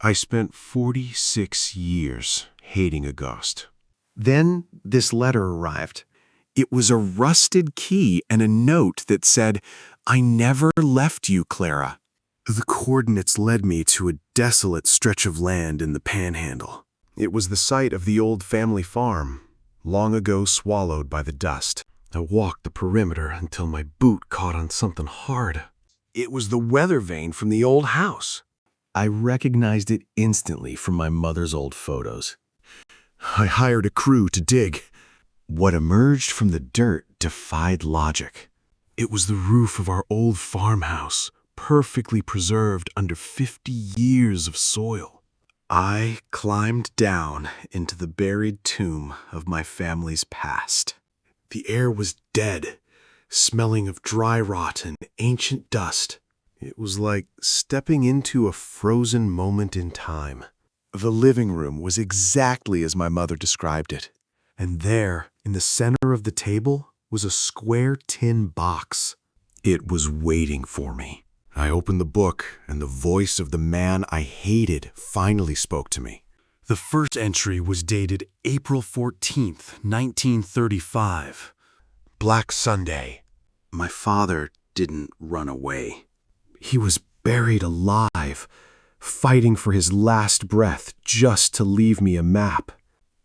I spent 46 years hating a ghost. Then this letter arrived. It was a rusted key and a note that said, "I never left you, Clara." The coordinates led me to a desolate stretch of land in the panhandle. It was the site of the old family farm, long ago swallowed by the dust. I walked the perimeter until my boot caught on something hard. It was the weather vane from the old house. I recognized it instantly from my mother's old photos. I hired a crew to dig. What emerged from the dirt defied logic. It was the roof of our old farmhouse, perfectly preserved under 50 years of soil. I climbed down into the buried tomb of my family's past. The air was dead, smelling of dry rot and ancient dust. It was like stepping into a frozen moment in time. The living room was exactly as my mother described it. And there, in the center of the table, was a square tin box. It was waiting for me. I opened the book, and the voice of the man I hated finally spoke to me. The first entry was dated April 14th, 1935. Black Sunday. My father didn't run away. He was buried alive, fighting for his last breath just to leave me a map.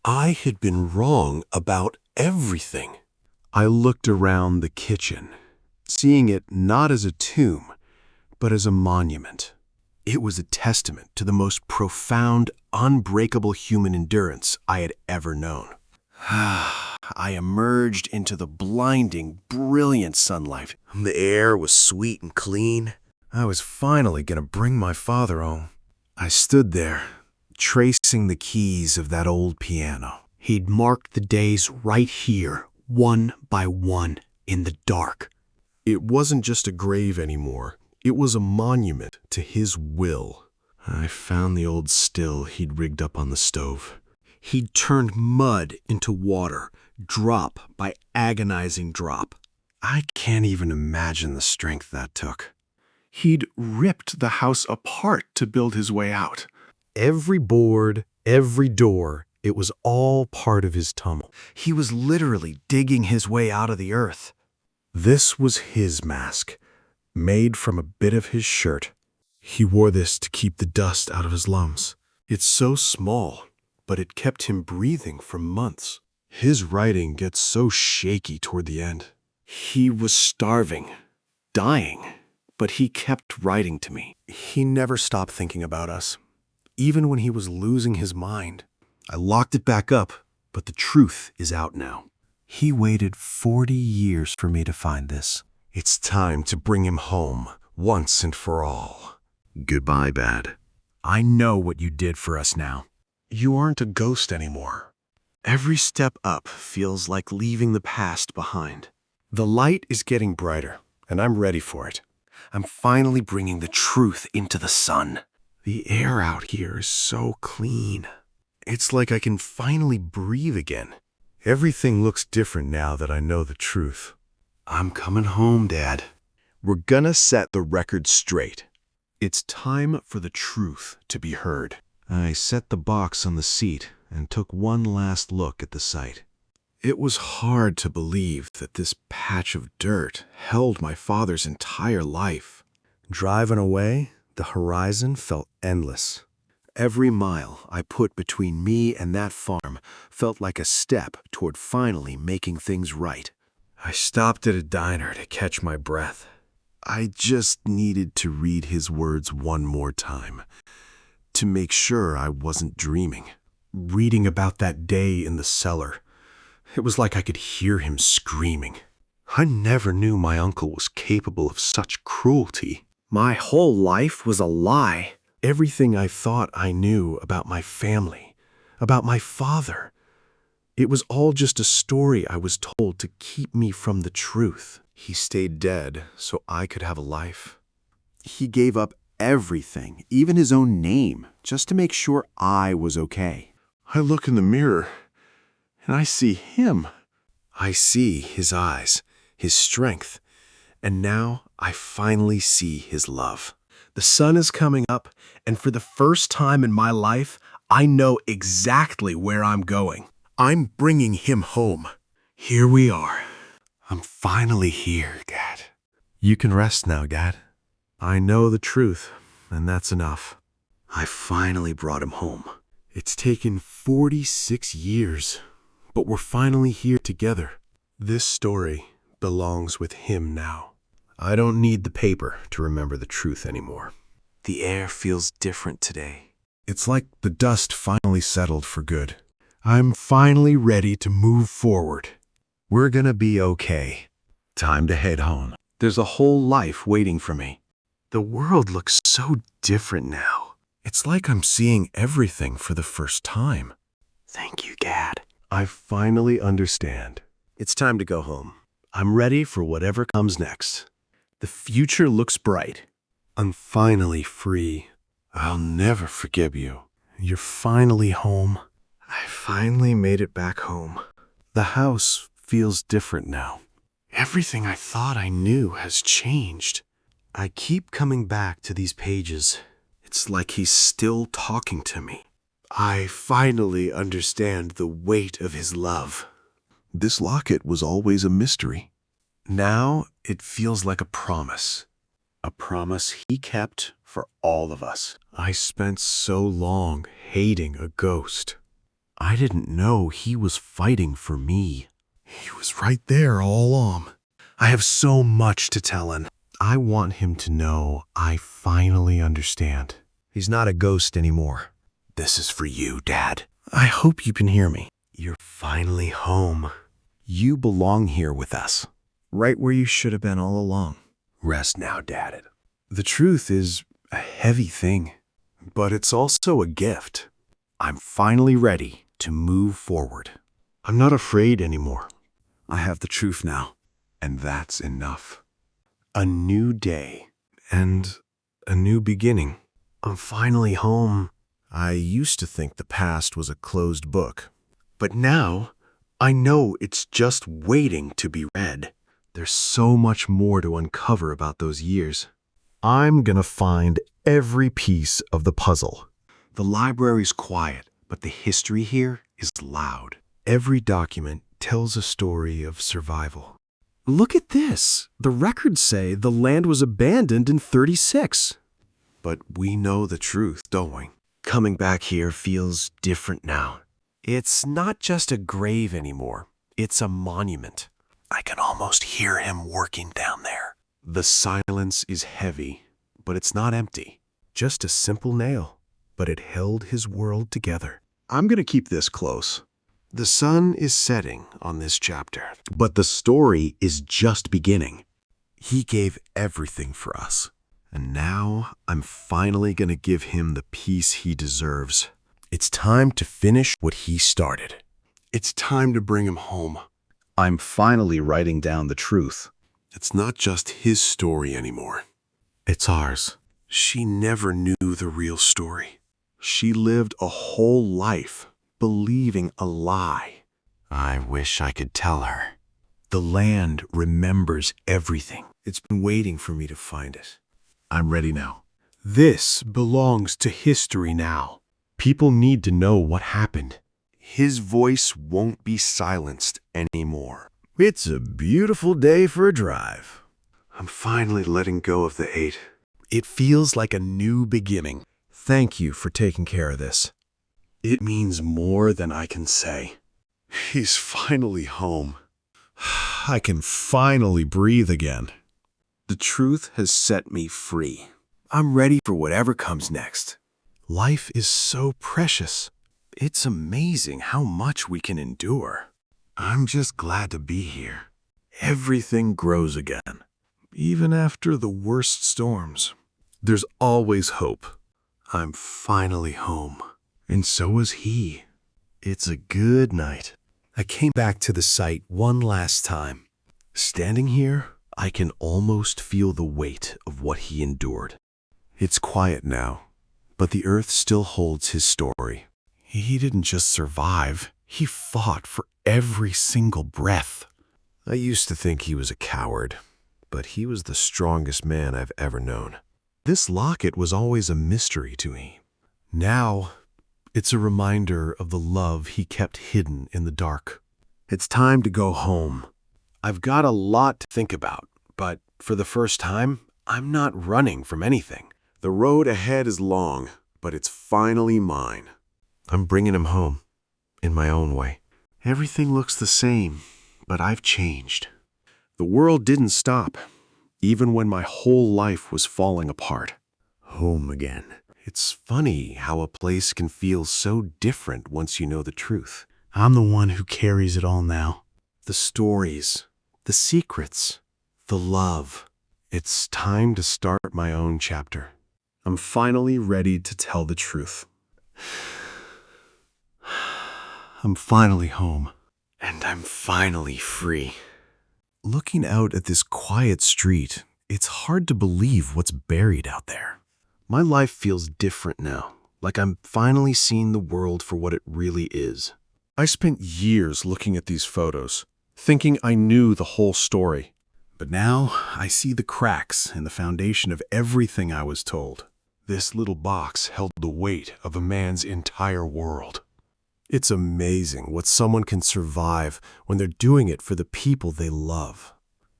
I had been wrong about everything. I looked around the kitchen, seeing it not as a tomb, but as a monument. It was a testament to the most profound, unbreakable human endurance I had ever known. I emerged into the blinding, brilliant sunlight. The air was sweet and clean. I was finally going to bring my father home. I stood there, tracing the keys of that old piano. He'd marked the days right here, one by one, in the dark. It wasn't just a grave anymore. It was a monument to his will. I found the old still he'd rigged up on the stove. He'd turned mud into water, drop by agonizing drop. I can't even imagine the strength that took. He'd ripped the house apart to build his way out. Every board, every door, it was all part of his tunnel. He was literally digging his way out of the earth. This was his mask, made from a bit of his shirt. He wore this to keep the dust out of his lungs. It's so small, but it kept him breathing for months. His writing gets so shaky toward the end. He was starving, dying, but he kept writing to me. He never stopped thinking about us, even when he was losing his mind. I locked it back up, but the truth is out now. He waited 40 years for me to find this. It's time to bring him home, once and for all. Goodbye, Dad. I know what you did for us now. You aren't a ghost anymore. Every step up feels like leaving the past behind. The light is getting brighter, and I'm ready for it. I'm finally bringing the truth into the sun. The air out here is so clean. It's like I can finally breathe again. Everything looks different now that I know the truth. I'm coming home, Dad. We're gonna set the record straight. It's time for the truth to be heard. I set the box on the seat and took one last look at the site. It was hard to believe that this patch of dirt held my father's entire life. Driving away, the horizon felt endless. Every mile I put between me and that farm felt like a step toward finally making things right. I stopped at a diner to catch my breath. I just needed to read his words one more time, to make sure I wasn't dreaming. Reading about that day in the cellar, it was like I could hear him screaming. I never knew my uncle was capable of such cruelty. My whole life was a lie. Everything I thought I knew about my family, about my father, it was all just a story I was told to keep me from the truth. He stayed dead so I could have a life. He gave up everything, even his own name, just to make sure I was okay. I look in the mirror, and I see him. I see his eyes, his strength, and now I finally see his love. The sun is coming up, and for the first time in my life, I know exactly where I'm going. I'm bringing him home. Here we are. I'm finally here, Dad. You can rest now, Dad. I know the truth, and that's enough. I finally brought him home. It's taken 46 years, but we're finally here together. This story belongs with him now. I don't need the paper to remember the truth anymore. The air feels different today. It's like the dust finally settled for good. I'm finally ready to move forward. We're gonna be okay. Time to head home. There's a whole life waiting for me. The world looks so different now. It's like I'm seeing everything for the first time. Thank you, Dad. I finally understand. It's time to go home. I'm ready for whatever comes next. The future looks bright. I'm finally free. I'll never forgive you. You're finally home. I finally made it back home. The house feels different now. Everything I thought I knew has changed. I keep coming back to these pages. It's like he's still talking to me. I finally understand the weight of his love. This locket was always a mystery. Now it feels like a promise. A promise he kept for all of us. I spent so long hating a ghost. I didn't know he was fighting for me. He was right there all along. I have so much to tell him. I want him to know I finally understand. He's not a ghost anymore. This is for you, Dad. I hope you can hear me. You're finally home. You belong here with us. Right where you should have been all along. Rest now, Dad. The truth is a heavy thing, but it's also a gift. I'm finally ready to move forward. I'm not afraid anymore. I have the truth now, and that's enough. A new day and a new beginning. I'm finally home. I used to think the past was a closed book, but now I know it's just waiting to be read. There's so much more to uncover about those years. I'm gonna find every piece of the puzzle. The library's quiet, but the history here is loud. Every document tells a story of survival. Look at this. The records say the land was abandoned in 36. But we know the truth, don't we? Coming back here feels different now. It's not just a grave anymore. It's a monument. I can almost hear him working down there. The silence is heavy, but it's not empty. Just a simple nail, but it held his world together. I'm gonna keep this close. The sun is setting on this chapter, but the story is just beginning. He gave everything for us, and now I'm finally gonna give him the peace he deserves. It's time to finish what he started. It's time to bring him home. I'm finally writing down the truth. It's not just his story anymore. It's ours. She never knew the real story. She lived a whole life believing a lie. I wish I could tell her. The land remembers everything. It's been waiting for me to find it. I'm ready now. This belongs to history now. People need to know what happened. His voice won't be silenced anymore. It's a beautiful day for a drive. I'm finally letting go of the hate. It feels like a new beginning. Thank you for taking care of this. It means more than I can say. He's finally home. I can finally breathe again. The truth has set me free. I'm ready for whatever comes next. Life is so precious. It's amazing how much we can endure. I'm just glad to be here. Everything grows again. Even after the worst storms, there's always hope. I'm finally home. And so is he. It's a good night. I came back to the site one last time. Standing here, I can almost feel the weight of what he endured. It's quiet now, but the earth still holds his story. He didn't just survive, he fought for every single breath. I used to think he was a coward, but he was the strongest man I've ever known. This locket was always a mystery to me. Now, it's a reminder of the love he kept hidden in the dark. It's time to go home. I've got a lot to think about, but for the first time, I'm not running from anything. The road ahead is long, but it's finally mine. I'm bringing him home, in my own way. Everything looks the same, but I've changed. The world didn't stop, even when my whole life was falling apart. Home again. It's funny how a place can feel so different once you know the truth. I'm the one who carries it all now. The stories, the secrets, the love. It's time to start my own chapter. I'm finally ready to tell the truth. I'm finally home. And I'm finally free. Looking out at this quiet street, it's hard to believe what's buried out there. My life feels different now, like I'm finally seeing the world for what it really is. I spent years looking at these photos, thinking I knew the whole story. But now I see the cracks in the foundation of everything I was told. This little box held the weight of a man's entire world. It's amazing what someone can survive when they're doing it for the people they love.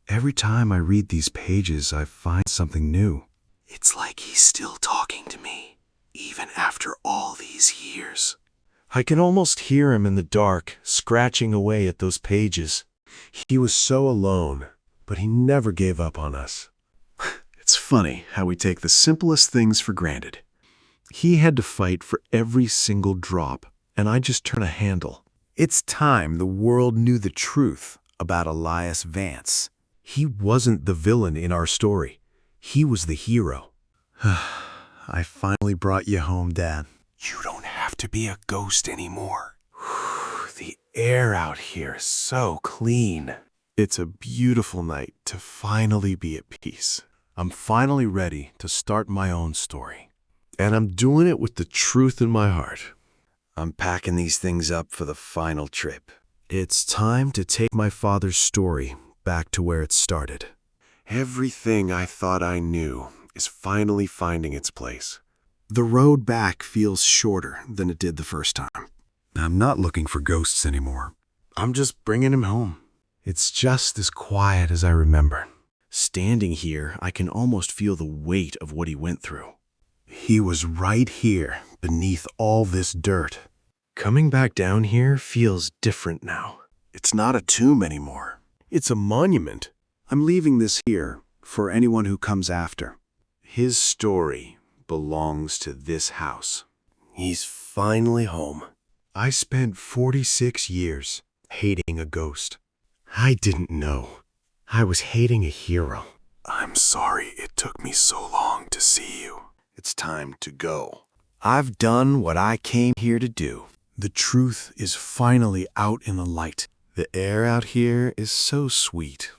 Every time I read these pages, I find something new. It's like he's still talking to me, even after all these years. I can almost hear him in the dark, scratching away at those pages. He was so alone, but he never gave up on us. It's funny how we take the simplest things for granted. He had to fight for every single drop, and I just turn a handle. It's time the world knew the truth about Elias Vance. He wasn't the villain in our story. He was the hero. I finally brought you home, Dad. You don't have to be a ghost anymore. The air out here is so clean. It's a beautiful night to finally be at peace. I'm finally ready to start my own story. And I'm doing it with the truth in my heart. I'm packing these things up for the final trip. It's time to take my father's story back to where it started. Everything I thought I knew is finally finding its place. The road back feels shorter than it did the first time. I'm not looking for ghosts anymore. I'm just bringing him home. It's just as quiet as I remember. Standing here, I can almost feel the weight of what he went through. He was right here, beneath all this dirt. Coming back down here feels different now. It's not a tomb anymore. It's a monument. I'm leaving this here for anyone who comes after. His story belongs to this house. He's finally home. I spent 46 years hating a ghost. I didn't know. I was hating a hero. I'm sorry it took me so long to see you. It's time to go. I've done what I came here to do. The truth is finally out in the light. The air out here is so sweet.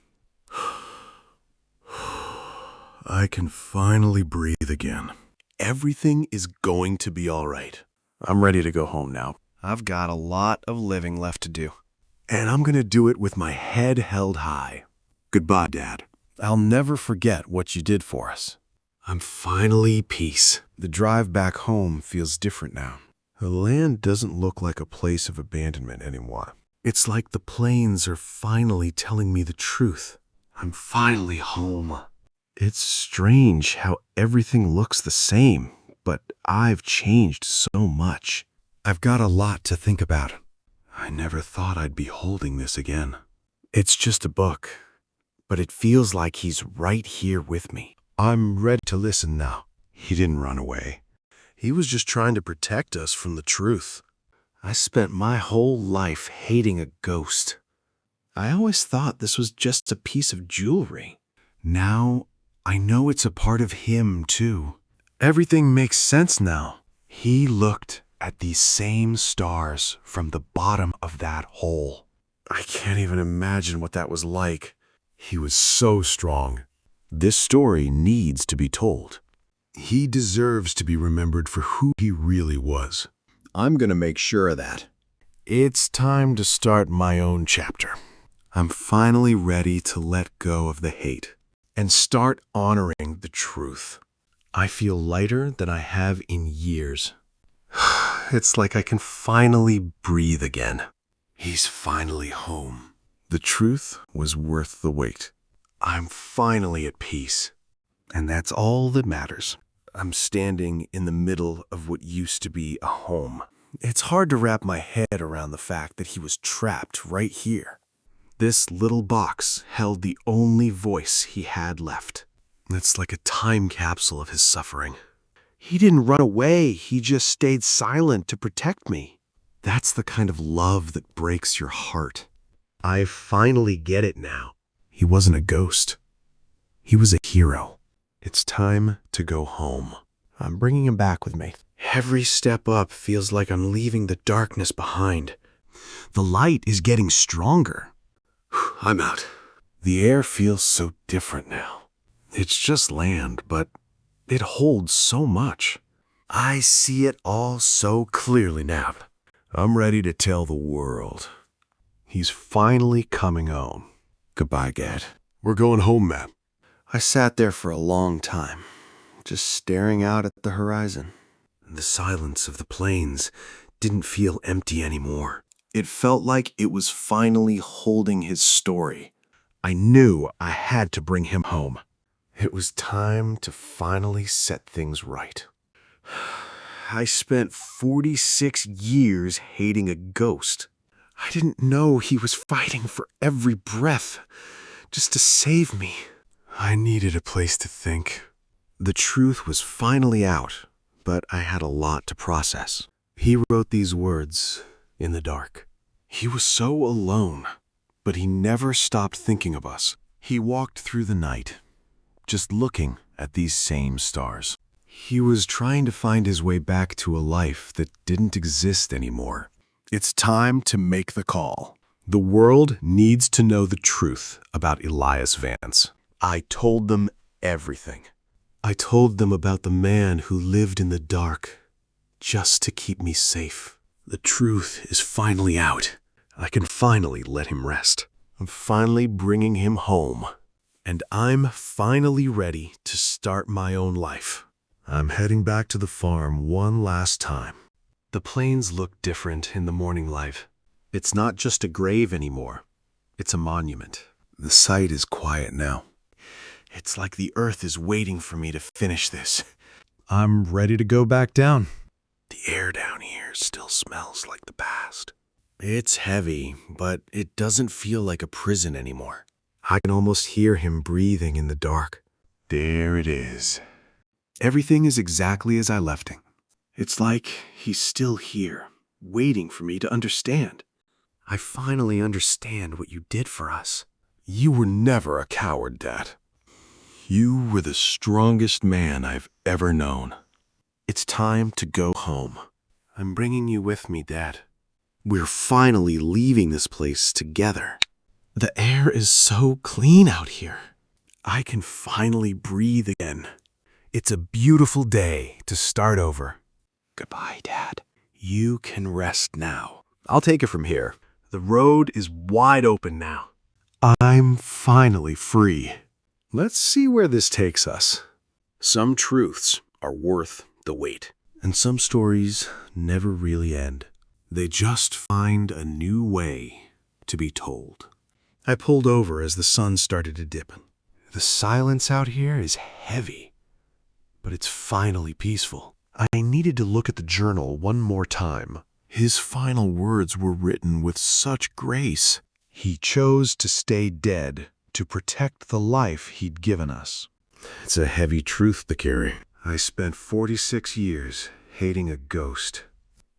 I can finally breathe again. Everything is going to be all right. I'm ready to go home now. I've got a lot of living left to do. And I'm going to do it with my head held high. Goodbye, Dad. I'll never forget what you did for us. I'm finally peace. The drive back home feels different now. The land doesn't look like a place of abandonment anymore. It's like the plains are finally telling me the truth. I'm finally home. It's strange how everything looks the same, but I've changed so much. I've got a lot to think about. I never thought I'd be holding this again. It's just a book, but it feels like he's right here with me. I'm ready to listen now. He didn't run away. He was just trying to protect us from the truth. I spent my whole life hating a ghost. I always thought this was just a piece of jewelry. Now, I know it's a part of him, too. Everything makes sense now. He looked at these same stars from the bottom of that hole. I can't even imagine what that was like. He was so strong. This story needs to be told. He deserves to be remembered for who he really was. I'm going to make sure of that. It's time to start my own chapter. I'm finally ready to let go of the hate and start honoring the truth. I feel lighter than I have in years. It's like I can finally breathe again. He's finally home. The truth was worth the wait. I'm finally at peace. And that's all that matters. I'm standing in the middle of what used to be a home. It's hard to wrap my head around the fact that he was trapped right here. This little box held the only voice he had left. It's like a time capsule of his suffering. He didn't run away. He just stayed silent to protect me. That's the kind of love that breaks your heart. I finally get it now. He wasn't a ghost. He was a hero. It's time to go home. I'm bringing him back with me. Every step up feels like I'm leaving the darkness behind. The light is getting stronger. I'm out. The air feels so different now. It's just land, but it holds so much. I see it all so clearly now. I'm ready to tell the world. He's finally coming home. Goodbye, Dad. We're going home, Matt. I sat there for a long time, just staring out at the horizon. The silence of the plains didn't feel empty anymore. It felt like it was finally holding his story. I knew I had to bring him home. It was time to finally set things right. I spent 46 years hating a ghost. I didn't know he was fighting for every breath, just to save me. I needed a place to think. The truth was finally out, but I had a lot to process. He wrote these words in the dark. He was so alone, but he never stopped thinking of us. He walked through the night, just looking at these same stars. He was trying to find his way back to a life that didn't exist anymore. It's time to make the call. The world needs to know the truth about Elias Vance. I told them everything. I told them about the man who lived in the dark just to keep me safe. The truth is finally out. I can finally let him rest. I'm finally bringing him home. And I'm finally ready to start my own life. I'm heading back to the farm one last time. The plains look different in the morning light. It's not just a grave anymore. It's a monument. The site is quiet now. It's like the earth is waiting for me to finish this. I'm ready to go back down. The air down here still smells like the past. It's heavy, but it doesn't feel like a prison anymore. I can almost hear him breathing in the dark. There it is. Everything is exactly as I left it. It's like he's still here, waiting for me to understand. I finally understand what you did for us. You were never a coward, Dad. You were the strongest man I've ever known. It's time to go home. I'm bringing you with me, Dad. We're finally leaving this place together. The air is so clean out here. I can finally breathe again. It's a beautiful day to start over. Goodbye, Dad. You can rest now. I'll take it from here. The road is wide open now. I'm finally free. Let's see where this takes us. Some truths are worth the wait, and some stories never really end. They just find a new way to be told. I pulled over as the sun started to dip. The silence out here is heavy, but it's finally peaceful. I needed to look at the journal one more time. His final words were written with such grace. He chose to stay dead to protect the life he'd given us. It's a heavy truth to carry. I spent 46 years hating a ghost.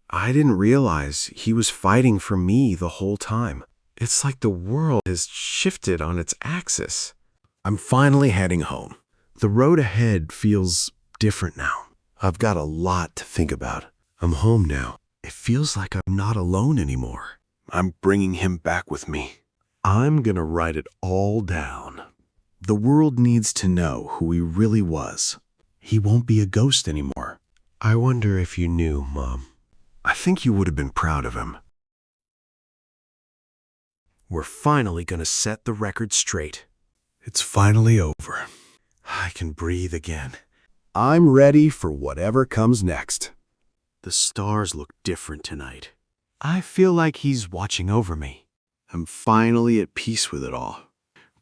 I didn't realize he was fighting for me the whole time. It's like the world has shifted on its axis. I'm finally heading home. The road ahead feels different now. I've got a lot to think about. I'm home now. It feels like I'm not alone anymore. I'm bringing him back with me. I'm gonna write it all down. The world needs to know who he really was. He won't be a ghost anymore. I wonder if you knew, Mom. I think you would have been proud of him. We're finally gonna set the record straight. It's finally over. I can breathe again. I'm ready for whatever comes next. The stars look different tonight. I feel like he's watching over me. I'm finally at peace with it all.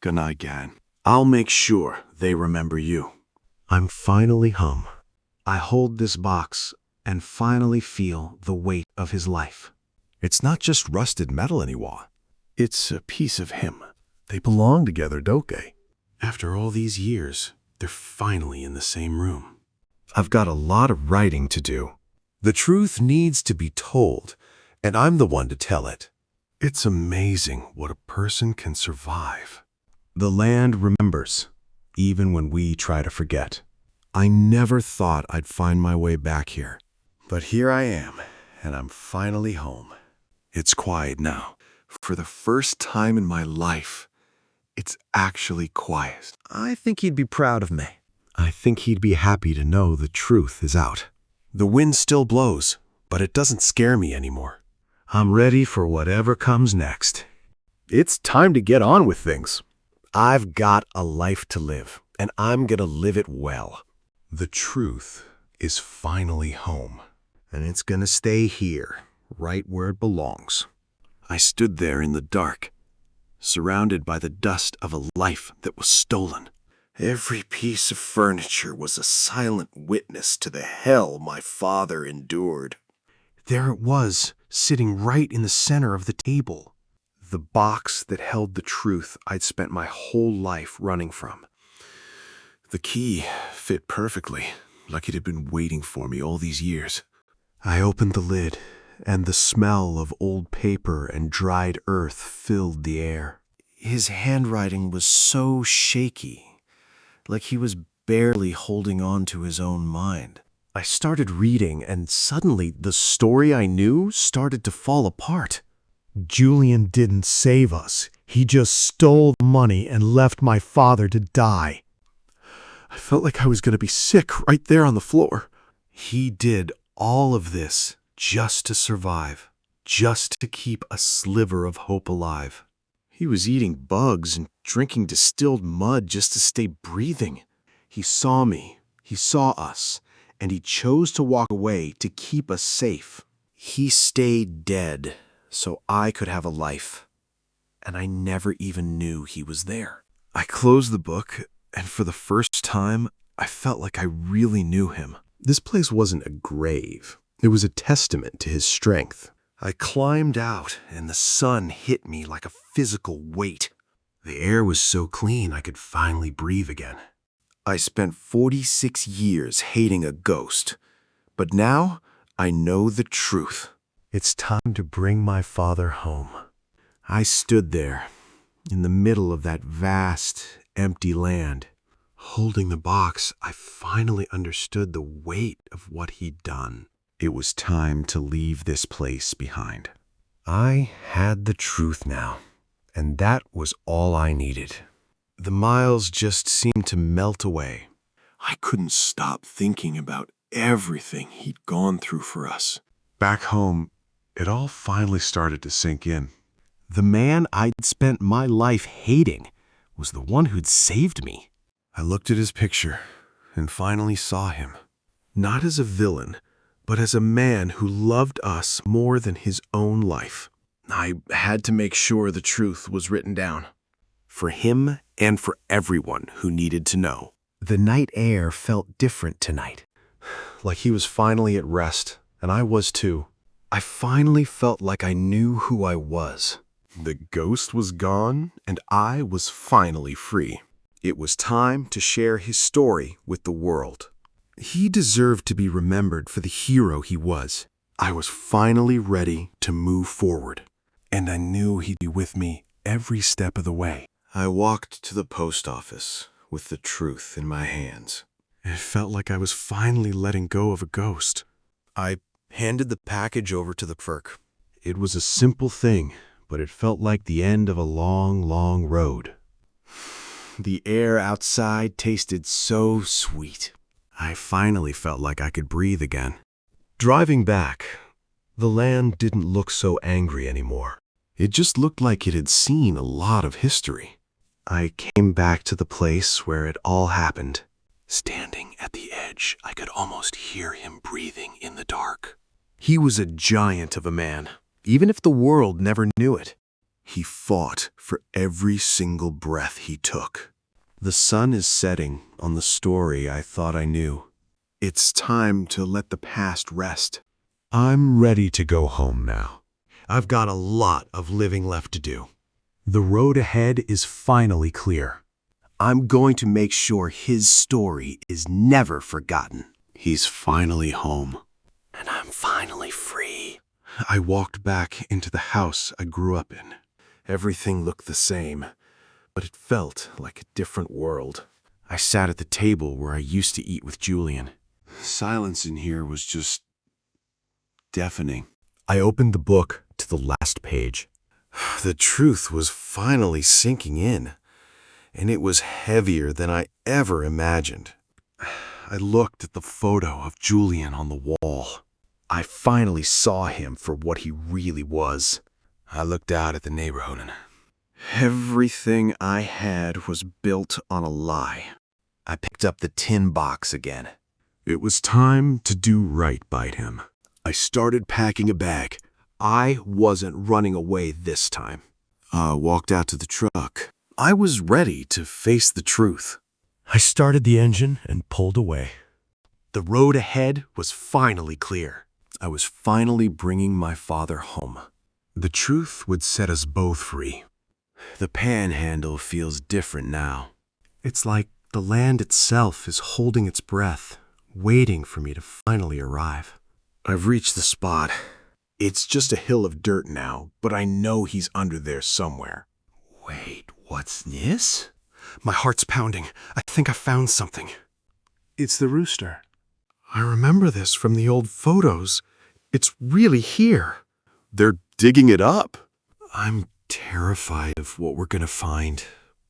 Good night, Gan. I'll make sure they remember you. I'm finally home. I hold this box and finally feel the weight of his life. It's not just rusted metal anymore. It's a piece of him. They belong together, don't they? After all these years, they're finally in the same room. I've got a lot of writing to do. The truth needs to be told, and I'm the one to tell it. It's amazing what a person can survive. The land remembers, even when we try to forget. I never thought I'd find my way back here. But here I am, and I'm finally home. It's quiet now. For the first time in my life, it's actually quiet. I think he'd be proud of me. I think he'd be happy to know the truth is out. The wind still blows, but it doesn't scare me anymore. I'm ready for whatever comes next. It's time to get on with things. I've got a life to live, and I'm gonna live it well. The truth is finally home. And it's gonna stay here, right where it belongs. I stood there in the dark, surrounded by the dust of a life that was stolen. Every piece of furniture was a silent witness to the hell my father endured. There it was, sitting right in the center of the table. The box that held the truth I'd spent my whole life running from. The key fit perfectly, like it had been waiting for me all these years. I opened the lid, and the smell of old paper and dried earth filled the air. His handwriting was so shaky, like he was barely holding on to his own mind. I started reading, and suddenly the story I knew started to fall apart. Julian didn't save us. He just stole the money and left my father to die. I felt like I was going to be sick right there on the floor. He did all of this just to survive, just to keep a sliver of hope alive. He was eating bugs and drinking distilled mud just to stay breathing. He saw me, he saw us, and he chose to walk away to keep us safe. He stayed dead so I could have a life, and I never even knew he was there. I closed the book, and for the first time, I felt like I really knew him. This place wasn't a grave. It was a testament to his strength. I climbed out, and the sun hit me like a physical weight. The air was so clean I could finally breathe again. I spent 46 years hating a ghost, but now I know the truth. It's time to bring my father home. I stood there, in the middle of that vast, empty land. Holding the box, I finally understood the weight of what he'd done. It was time to leave this place behind. I had the truth now, and that was all I needed. The miles just seemed to melt away. I couldn't stop thinking about everything he'd gone through for us. Back home, it all finally started to sink in. The man I'd spent my life hating was the one who'd saved me. I looked at his picture and finally saw him. Not as a villain, but as a man who loved us more than his own life. I had to make sure the truth was written down. For him and for everyone who needed to know. The night air felt different tonight. Like he was finally at rest, and I was too. I finally felt like I knew who I was. The ghost was gone, and I was finally free. It was time to share his story with the world. He deserved to be remembered for the hero he was. I was finally ready to move forward, and I knew he'd be with me every step of the way. I walked to the post office with the truth in my hands. It felt like I was finally letting go of a ghost. I handed the package over to the clerk. It was a simple thing, but it felt like the end of a long, long road. The air outside tasted so sweet. I finally felt like I could breathe again. Driving back, the land didn't look so angry anymore. It just looked like it had seen a lot of history. I came back to the place where it all happened, Standing at the edge, I could almost hear him breathing in the dark. He was a giant of a man, even if the world never knew it. He fought for every single breath he took. The sun is setting on the story I thought I knew. It's time to let the past rest. I'm ready to go home now. I've got a lot of living left to do. The road ahead is finally clear. I'm going to make sure his story is never forgotten. He's finally home. And I'm finally free. I walked back into the house I grew up in. Everything looked the same, but it felt like a different world. I sat at the table where I used to eat with Julian. Silence in here was just deafening. I opened the book to the last page. The truth was finally sinking in, and it was heavier than I ever imagined. I looked at the photo of Julian on the wall. I finally saw him for what he really was. I looked out at the neighborhood and everything I had was built on a lie. I picked up the tin box again. It was time to do right by him. I started packing a bag. I wasn't running away this time. I walked out to the truck. I was ready to face the truth. I started the engine and pulled away. The road ahead was finally clear. I was finally bringing my father home. The truth would set us both free. The panhandle feels different now. It's like the land itself is holding its breath, waiting for me to finally arrive. I've reached the spot. It's just a hill of dirt now, but I know he's under there somewhere. Wait, what's this? My heart's pounding. I think I found something. It's the rooster. I remember this from the old photos. It's really here. They're digging it up. I'm terrified of what we're going to find,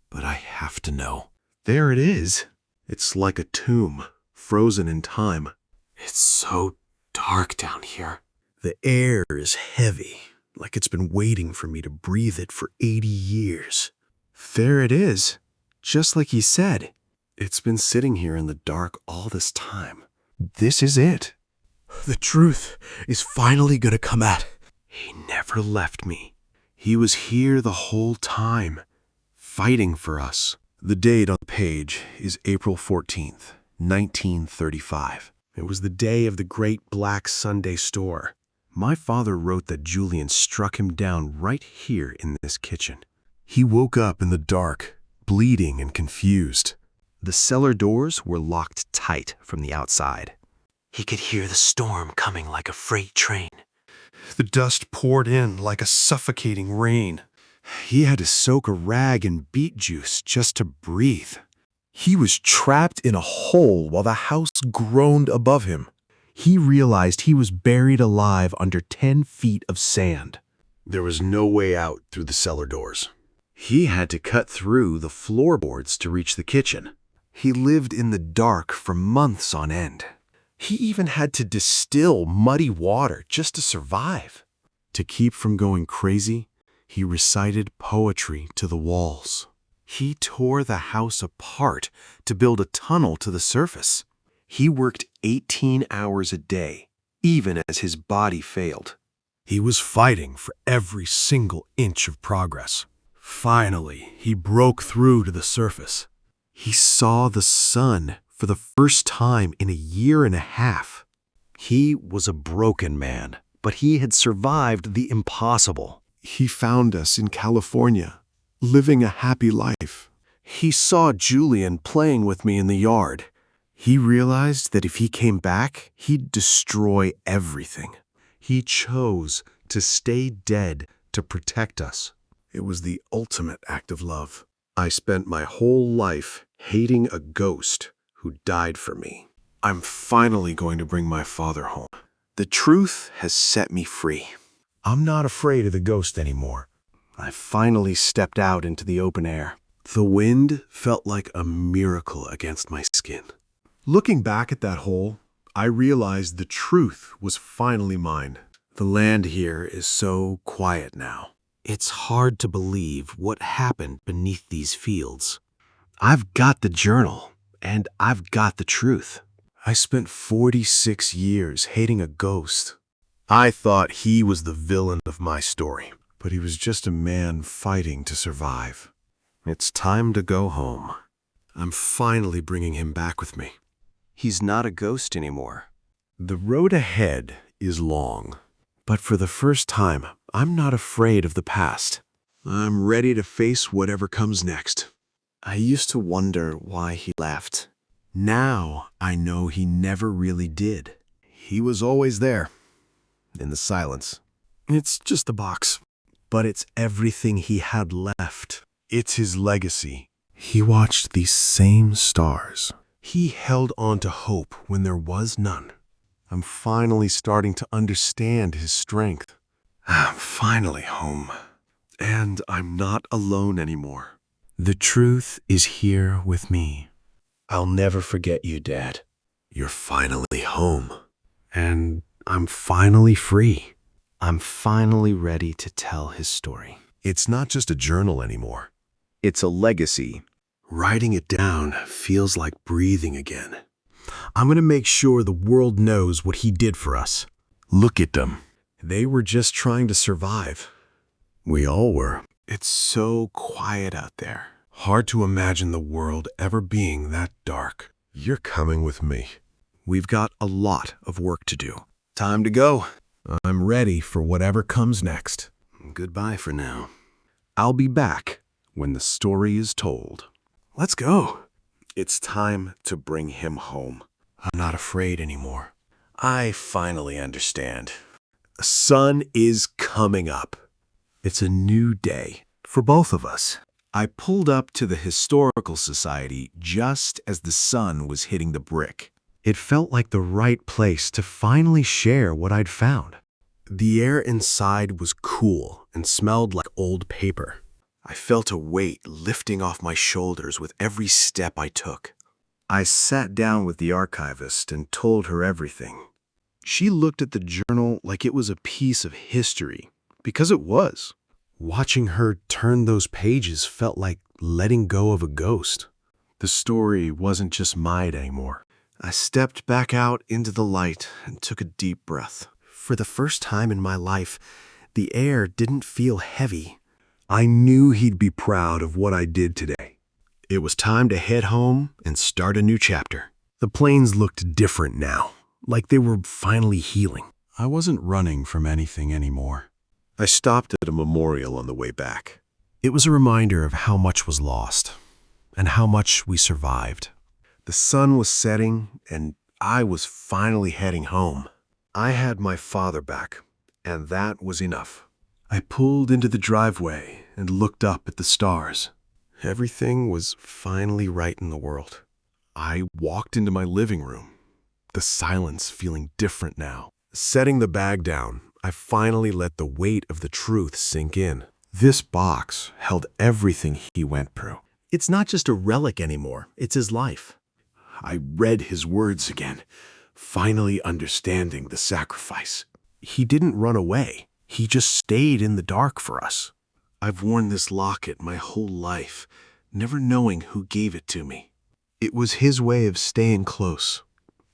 but I have to know. There it is. It's like a tomb, frozen in time. It's so dark down here. The air is heavy, like it's been waiting for me to breathe it for 80 years. There it is, just like he said. It's been sitting here in the dark all this time. This is it. The truth is finally going to come out. He never left me. He was here the whole time, fighting for us. The date on the page is April 14th, 1935. It was the day of the Great Black Sunday Store. My father wrote that Julian struck him down right here in this kitchen. He woke up in the dark, bleeding and confused. The cellar doors were locked tight from the outside. He could hear the storm coming like a freight train. The dust poured in like a suffocating rain. He had to soak a rag in beet juice just to breathe. He was trapped in a hole while the house groaned above him. He realized he was buried alive under 10 feet of sand. There was no way out through the cellar doors. He had to cut through the floorboards to reach the kitchen. He lived in the dark for months on end. He even had to distill muddy water just to survive. To keep from going crazy, he recited poetry to the walls. He tore the house apart to build a tunnel to the surface. He worked 18 hours a day, even as his body failed. He was fighting for every single inch of progress. Finally, he broke through to the surface. He saw the sun for the first time in a year and a half. He was a broken man, but he had survived the impossible. He found us in California, living a happy life. He saw Julian playing with me in the yard. He realized that if he came back, he'd destroy everything. He chose to stay dead to protect us. It was the ultimate act of love. I spent my whole life hating a ghost who died for me. I'm finally going to bring my father home. The truth has set me free. I'm not afraid of the ghost anymore. I finally stepped out into the open air. The wind felt like a miracle against my skin. Looking back at that hole, I realized the truth was finally mine. The land here is so quiet now. It's hard to believe what happened beneath these fields. I've got the journal, and I've got the truth. I spent 46 years hating a ghost. I thought he was the villain of my story, But he was just a man fighting to survive. it's time to go home. I'm finally bringing him back with me. He's not a ghost anymore. The road ahead is long. But for the first time, I'm not afraid of the past. I'm ready to face whatever comes next. I used to wonder why he left. Now I know he never really did. He was always there, in the silence. It's just a box. But it's everything he had left. It's his legacy. He watched these same stars. He held on to hope when there was none. I'm finally starting to understand his strength. I'm finally home. And I'm not alone anymore. The truth is here with me. I'll never forget you, Dad. You're finally home. And I'm finally free. I'm finally ready to tell his story. It's not just a journal anymore. It's a legacy. Writing it down feels like breathing again. I'm going to make sure the world knows what he did for us. Look at them. They were just trying to survive. We all were. It's so quiet out there. Hard to imagine the world ever being that dark. You're coming with me. We've got a lot of work to do. Time to go. I'm ready for whatever comes next. Goodbye for now. I'll be back when the story is told. Let's go. It's time to bring him home. I'm not afraid anymore. I finally understand. The sun is coming up. It's a new day for both of us. I pulled up to the Historical Society just as the sun was hitting the brick. It felt like the right place to finally share what I'd found. The air inside was cool and smelled like old paper. I felt a weight lifting off my shoulders with every step I took. I sat down with the archivist and told her everything. She looked at the journal like it was a piece of history, because it was. Watching her turn those pages felt like letting go of a ghost. The story wasn't just mine anymore. I stepped back out into the light and took a deep breath. For the first time in my life, the air didn't feel heavy. I knew he'd be proud of what I did today. It was time to head home and start a new chapter. The plains looked different now, like they were finally healing. I wasn't running from anything anymore. I stopped at a memorial on the way back. It was a reminder of how much was lost and how much we survived. The sun was setting and I was finally heading home. I had my father back, and that was enough. I pulled into the driveway and looked up at the stars. Everything was finally right in the world. I walked into my living room, the silence feeling different now. Setting the bag down, I finally let the weight of the truth sink in. This box held everything he went through. It's not just a relic anymore, it's his life. I read his words again, finally understanding the sacrifice. He didn't run away. He just stayed in the dark for us. I've worn this locket my whole life, never knowing who gave it to me. It was his way of staying close,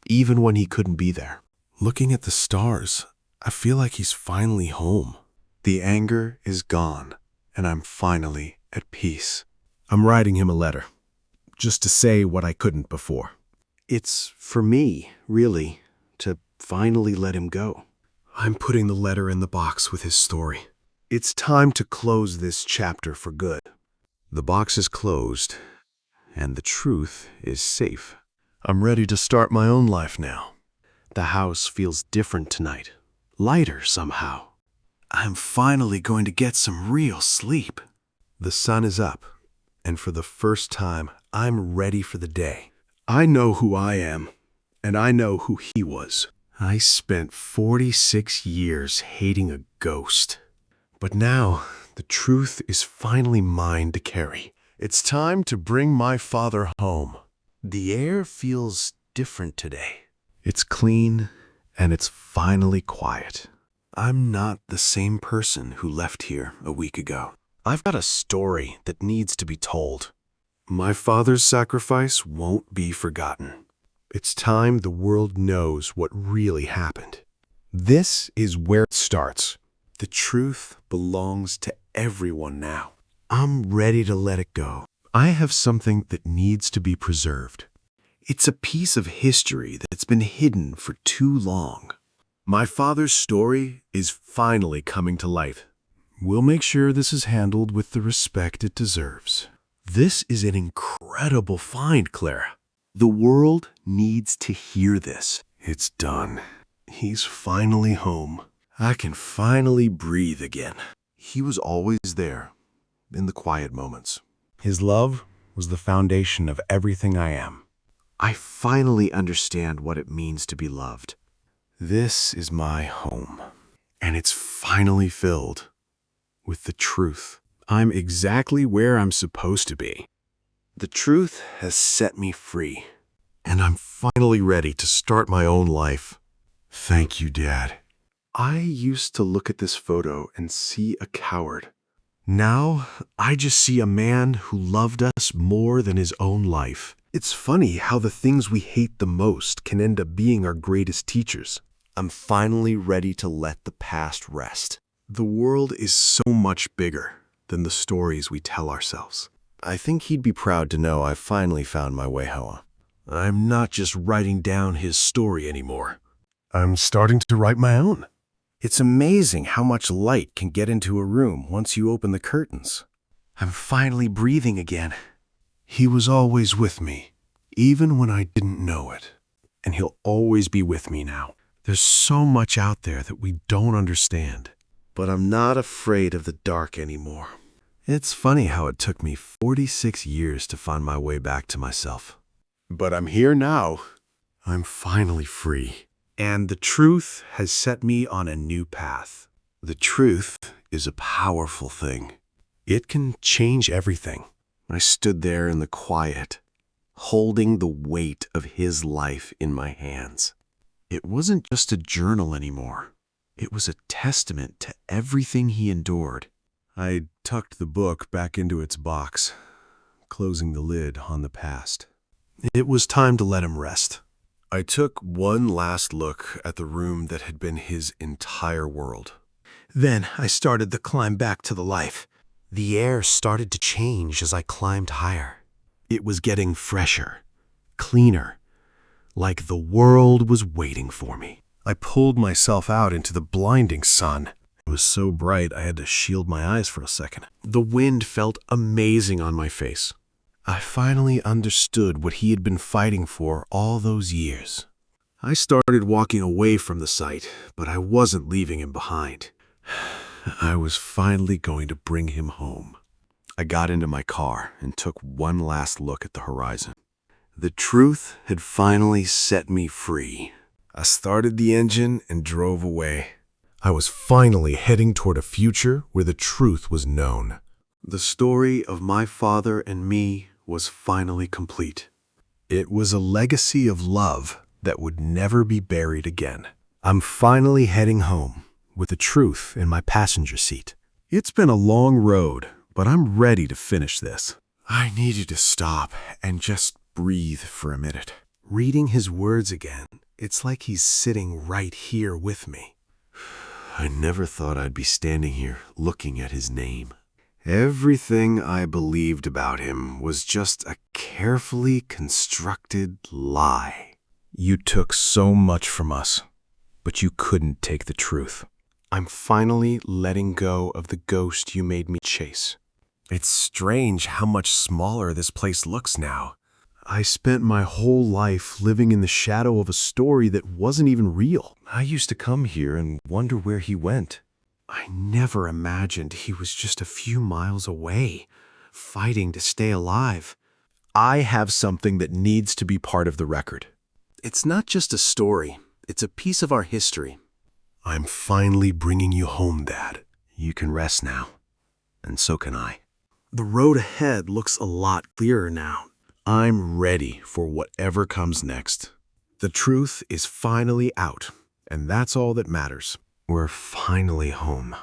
even when he couldn't be there. Looking at the stars, I feel like he's finally home. The anger is gone, and I'm finally at peace. I'm writing him a letter, just to say what I couldn't before. It's for me, really, to finally let him go. I'm putting the letter in the box with his story. It's time to close this chapter for good. The box is closed, and the truth is safe. I'm ready to start my own life now. The house feels different tonight, lighter somehow. I'm finally going to get some real sleep. The sun is up, and for the first time, I'm ready for the day. I know who I am, and I know who he was. I spent 46 years hating a ghost. But now, the truth is finally mine to carry. It's time to bring my father home. The air feels different today. It's clean, and it's finally quiet. I'm not the same person who left here a week ago. I've got a story that needs to be told. My father's sacrifice won't be forgotten. It's time the world knows what really happened. This is where it starts. The truth belongs to everyone now. I'm ready to let it go. I have something that needs to be preserved. It's a piece of history that's been hidden for too long. My father's story is finally coming to light. We'll make sure this is handled with the respect it deserves. This is an incredible find, Clara. The world needs to hear this. It's done. He's finally home. I can finally breathe again. He was always there, in the quiet moments. His love was the foundation of everything I am. I finally understand what it means to be loved. This is my home, and it's finally filled with the truth. I'm exactly where I'm supposed to be. The truth has set me free, and I'm finally ready to start my own life. Thank you, Dad. I used to look at this photo and see a coward. Now, I just see a man who loved us more than his own life. It's funny how the things we hate the most can end up being our greatest teachers. I'm finally ready to let the past rest. The world is so much bigger than the stories we tell ourselves. I think he'd be proud to know I finally found my way home. I'm not just writing down his story anymore. I'm starting to write my own. It's amazing how much light can get into a room once you open the curtains. I'm finally breathing again. He was always with me, even when I didn't know it. And he'll always be with me now. There's so much out there that we don't understand. But I'm not afraid of the dark anymore. It's funny how it took me 46 years to find my way back to myself. But I'm here now. I'm finally free. And the truth has set me on a new path. The truth is a powerful thing. It can change everything. I stood there in the quiet, holding the weight of his life in my hands. It wasn't just a journal anymore. It was a testament to everything he endured. I tucked the book back into its box, closing the lid on the past. It was time to let him rest. I took one last look at the room that had been his entire world. Then I started the climb back to the life. The air started to change as I climbed higher. It was getting fresher, cleaner, like the world was waiting for me. I pulled myself out into the blinding sun. It was so bright I had to shield my eyes for a second. The wind felt amazing on my face. I finally understood what he had been fighting for all those years. I started walking away from the site, but I wasn't leaving him behind. I was finally going to bring him home. I got into my car and took one last look at the horizon. The truth had finally set me free. I started the engine and drove away. I was finally heading toward a future where the truth was known. The story of my father and me was finally complete. It was a legacy of love that would never be buried again. I'm finally heading home, with the truth in my passenger seat. It's been a long road, but I'm ready to finish this. I needed to stop and just breathe for a minute. Reading his words again, it's like he's sitting right here with me. I never thought I'd be standing here looking at his name. Everything I believed about him was just a carefully constructed lie. You took so much from us, but you couldn't take the truth. I'm finally letting go of the ghost you made me chase. It's strange how much smaller this place looks now. I spent my whole life living in the shadow of a story that wasn't even real. I used to come here and wonder where he went. I never imagined he was just a few miles away, fighting to stay alive. I have something that needs to be part of the record. It's not just a story, it's a piece of our history. I'm finally bringing you home, Dad. You can rest now, and so can I. The road ahead looks a lot clearer now. I'm ready for whatever comes next. The truth is finally out, and that's all that matters. We're finally home.